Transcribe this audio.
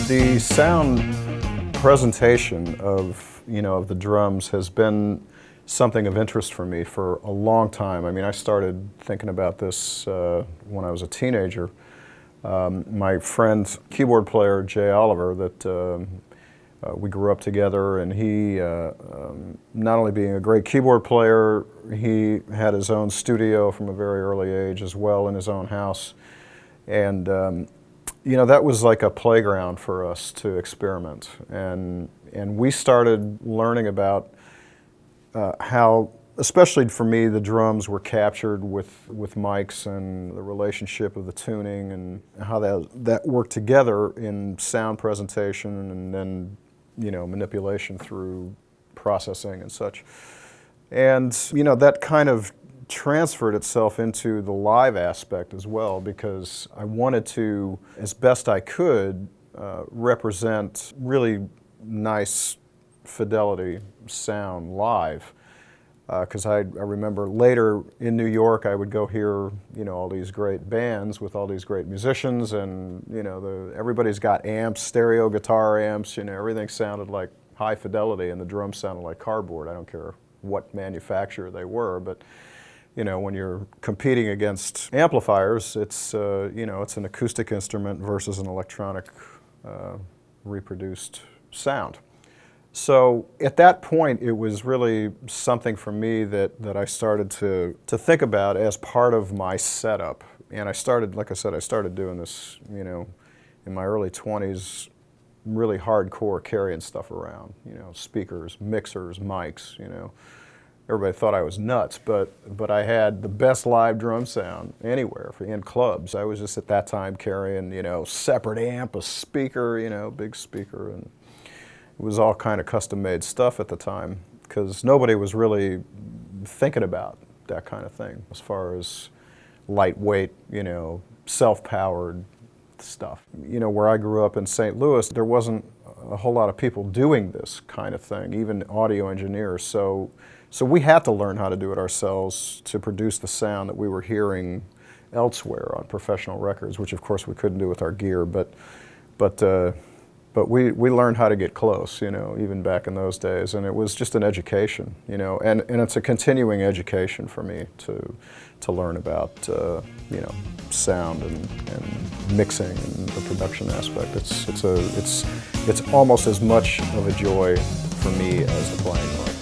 The sound presentation of, of the drums has been something of interest for me for a long time. I mean, I started thinking about this when I was a teenager. My friend, keyboard player Jay Oliver, that we grew up together, and he, not only being a great keyboard player, he had his own studio from a very early age as well in his own house. And that was like a playground for us to experiment. And we started learning about how, especially for me, the drums were captured with mics and the relationship of the tuning and how that worked together in sound presentation and then, manipulation through processing and such. And, that kind of transferred itself into the live aspect as well, because I wanted to, as best I could, represent really nice fidelity sound live. Because I remember later in New York, I would go hear, all these great bands with all these great musicians, and everybody's got amps, stereo guitar amps. Everything sounded like high fidelity, and the drums sounded like cardboard. I don't care what manufacturer they were, but when you're competing against amplifiers, it's it's an acoustic instrument versus an electronic reproduced sound. So at that point, it was really something for me that I started to think about as part of my setup. And I started, like I said, I started doing this, in my early 20s, really hardcore carrying stuff around, speakers, mixers, mics, Everybody thought I was nuts, but I had the best live drum sound anywhere in clubs. I was just at that time carrying, separate amp, a speaker, big speaker, and it was all kind of custom-made stuff at the time, because nobody was really thinking about that kind of thing as far as lightweight, self-powered stuff. Where I grew up in St. Louis, there wasn't a whole lot of people doing this kind of thing, even audio engineers. So we had to learn how to do it ourselves to produce the sound that we were hearing elsewhere on professional records, which of course we couldn't do with our gear, but we learned how to get close, even back in those days, and it was just an education, and it's a continuing education for me to learn about, sound and mixing and the production aspect. It's almost as much of a joy for me as the playing part.